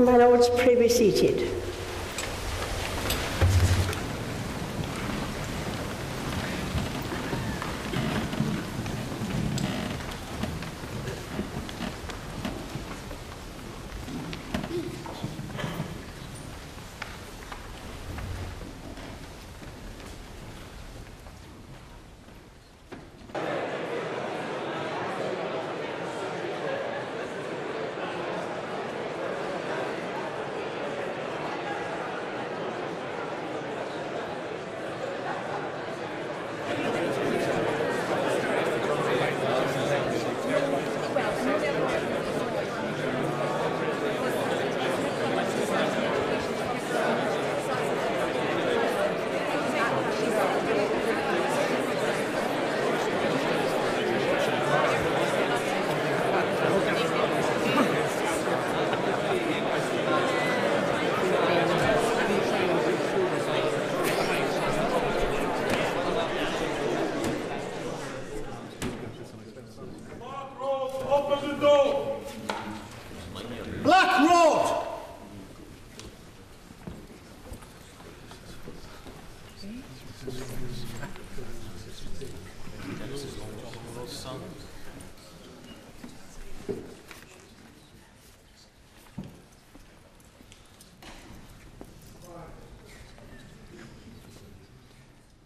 My Lords, pray be seated.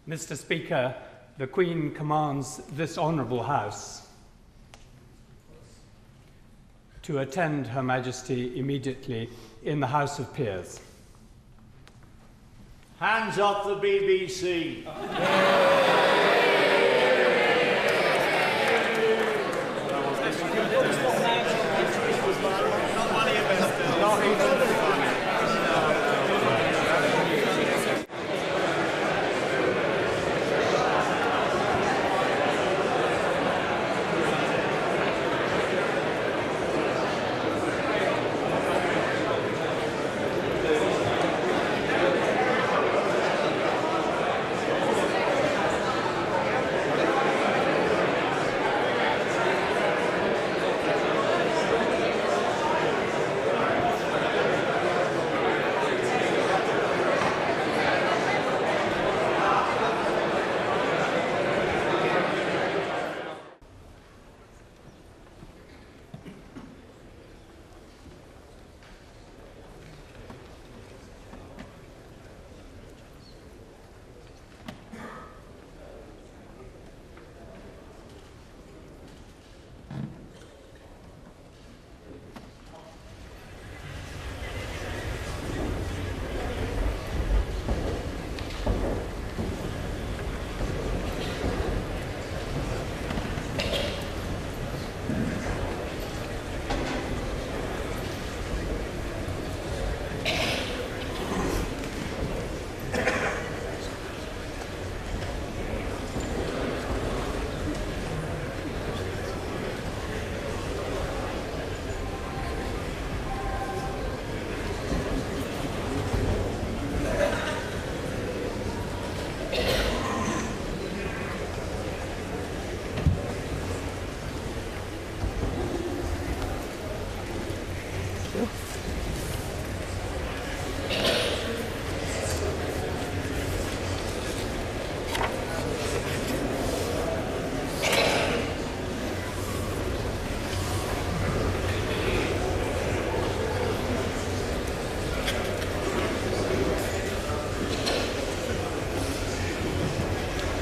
Mr. Speaker, the Queen commands this Honourable House to attend Her Majesty immediately in the House of Peers. Hands off the BBC.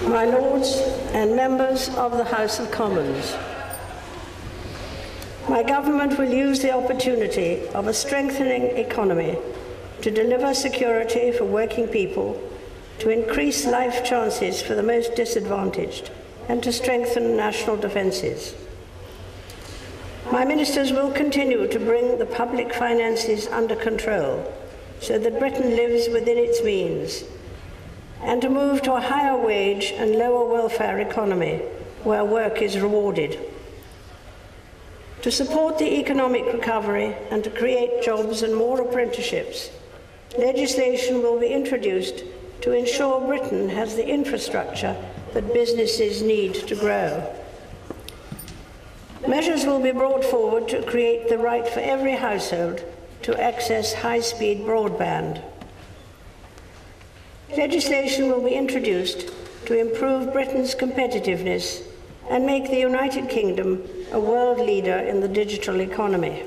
My Lords and members of the House of Commons, my government will use the opportunity of a strengthening economy to deliver security for working people, to increase life chances for the most disadvantaged, and to strengthen national defences. My ministers will continue to bring the public finances under control so that Britain lives within its means, and to move to a higher wage and lower welfare economy where work is rewarded. To support the economic recovery and to create jobs and more apprenticeships, legislation will be introduced to ensure Britain has the infrastructure that businesses need to grow. Measures will be brought forward to create the right for every household to access high-speed broadband. Legislation will be introduced to improve Britain's competitiveness and make the United Kingdom a world leader in the digital economy.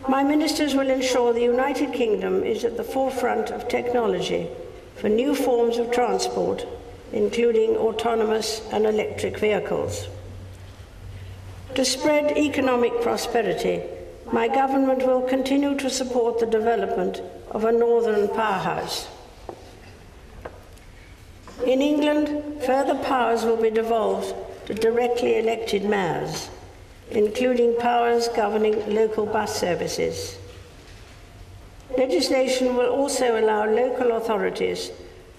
My ministers will ensure the United Kingdom is at the forefront of technology for new forms of transport, including autonomous and electric vehicles. To spread economic prosperity, my government will continue to support the development of a northern powerhouse. In England, further powers will be devolved to directly elected mayors, including powers governing local bus services. Legislation will also allow local authorities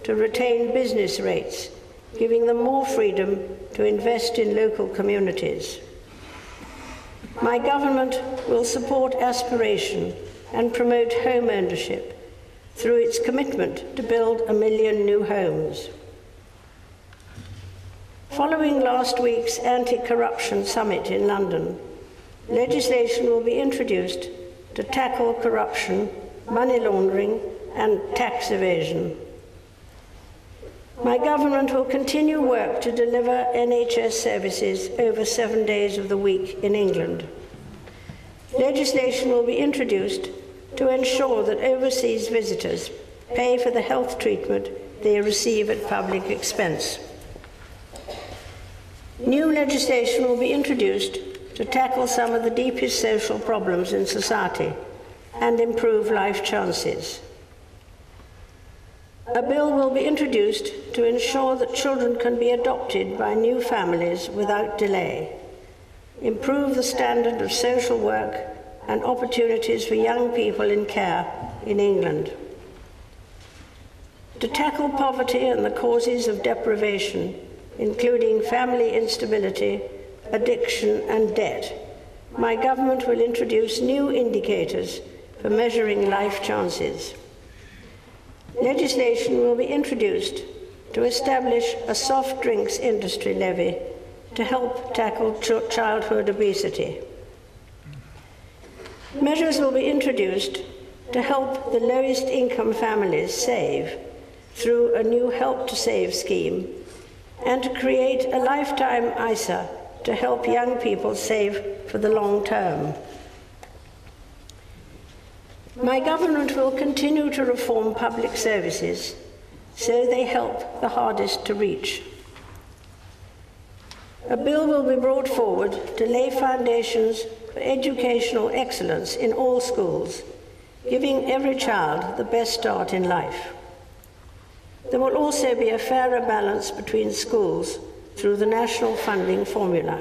to retain business rates, giving them more freedom to invest in local communities. My government will support aspiration and promote home ownership through its commitment to build 1 million new homes. Following last week's anti-corruption summit in London, legislation will be introduced to tackle corruption, money laundering, and tax evasion. My government will continue work to deliver NHS services over 7 days of the week in England. Legislation will be introduced to ensure that overseas visitors pay for the health treatment they receive at public expense. New legislation will be introduced to tackle some of the deepest social problems in society and improve life chances. A bill will be introduced to ensure that children can be adopted by new families without delay, improve the standard of social work and opportunities for young people in care in England. To tackle poverty and the causes of deprivation, including family instability, addiction and debt, my government will introduce new indicators for measuring life chances. Legislation will be introduced to establish a soft drinks industry levy to help tackle childhood obesity. Measures will be introduced to help the lowest income families save through a new Help to Save scheme and to create a lifetime ISA to help young people save for the long term. My government will continue to reform public services so they help the hardest to reach. A bill will be brought forward to lay foundations for educational excellence in all schools, giving every child the best start in life. There will also be a fairer balance between schools through the national funding formula.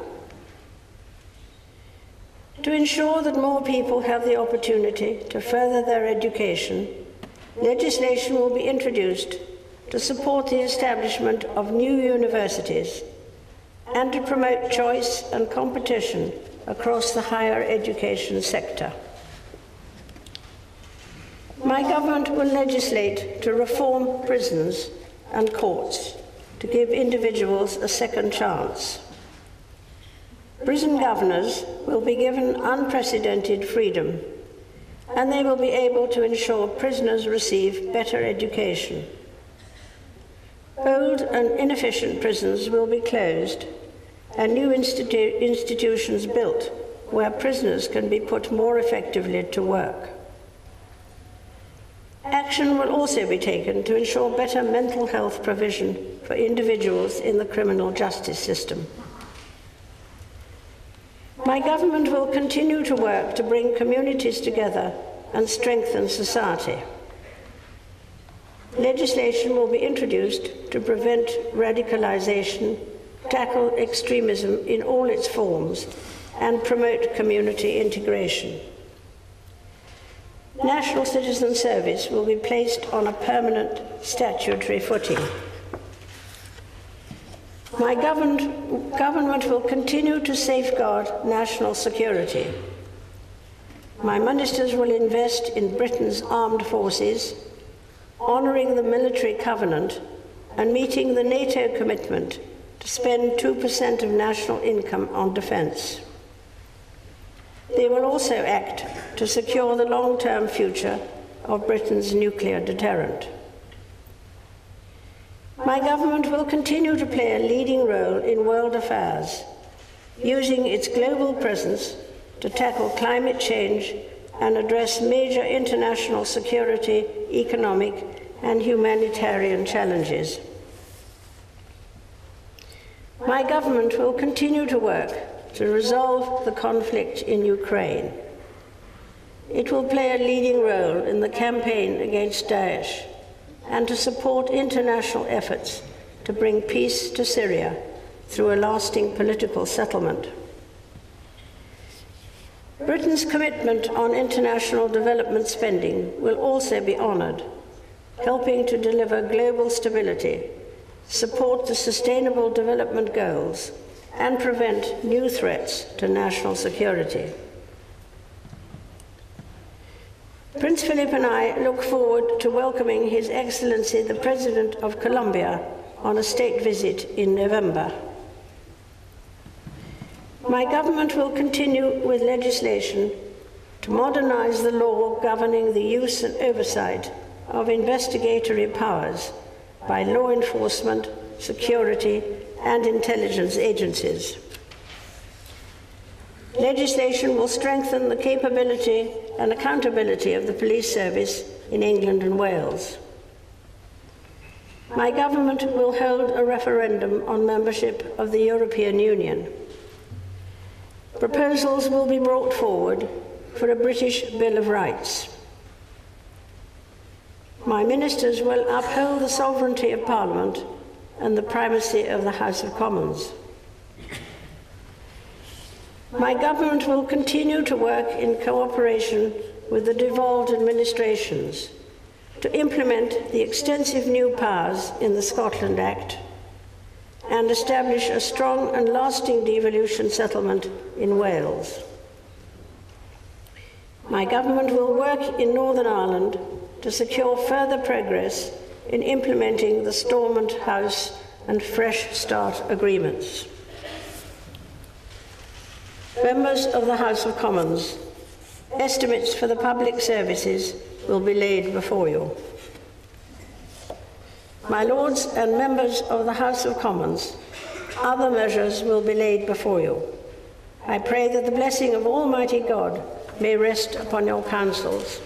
To ensure that more people have the opportunity to further their education, legislation will be introduced to support the establishment of new universities and to promote choice and competition across the higher education sector. My government will legislate to reform prisons and courts to give individuals a second chance. Prison governors will be given unprecedented freedom, and they will be able to ensure prisoners receive better education. Old and inefficient prisons will be closed and new institutions built where prisoners can be put more effectively to work. Action will also be taken to ensure better mental health provision for individuals in the criminal justice system. My government will continue to work to bring communities together and strengthen society. Legislation will be introduced to prevent radicalization, tackle extremism in all its forms, and promote community integration. National citizen service will be placed on a permanent statutory footing. My government will continue to safeguard national security. My ministers will invest in Britain's armed forces, honouring the military covenant and meeting the NATO commitment to spend 2% of national income on defence. They will also act to secure the long-term future of Britain's nuclear deterrent. My government will continue to play a leading role in world affairs, using its global presence to tackle climate change and address major international security, economic, and humanitarian challenges. My government will continue to work to resolve the conflict in Ukraine. It will play a leading role in the campaign against Daesh and to support international efforts to bring peace to Syria through a lasting political settlement. Britain's commitment on international development spending will also be honoured, helping to deliver global stability, support the Sustainable Development Goals, and prevent new threats to national security. Prince Philip and I look forward to welcoming His Excellency the President of Colombia on a state visit in November. My government will continue with legislation to modernise the law governing the use and oversight of investigatory powers by law enforcement, security, and intelligence agencies. Legislation will strengthen the capability and accountability of the police service in England and Wales. My government will hold a referendum on membership of the European Union. Proposals will be brought forward for a British Bill of Rights. My ministers will uphold the sovereignty of Parliament and the primacy of the House of Commons. My government will continue to work in cooperation with the devolved administrations to implement the extensive new powers in the Scotland Act and establish a strong and lasting devolution settlement in Wales. My government will work in Northern Ireland to secure further progress in implementing the Stormont House and Fresh Start agreements. Members of the House of Commons, estimates for the public services will be laid before you. My Lords and members of the House of Commons, other measures will be laid before you. I pray that the blessing of Almighty God may rest upon your councils.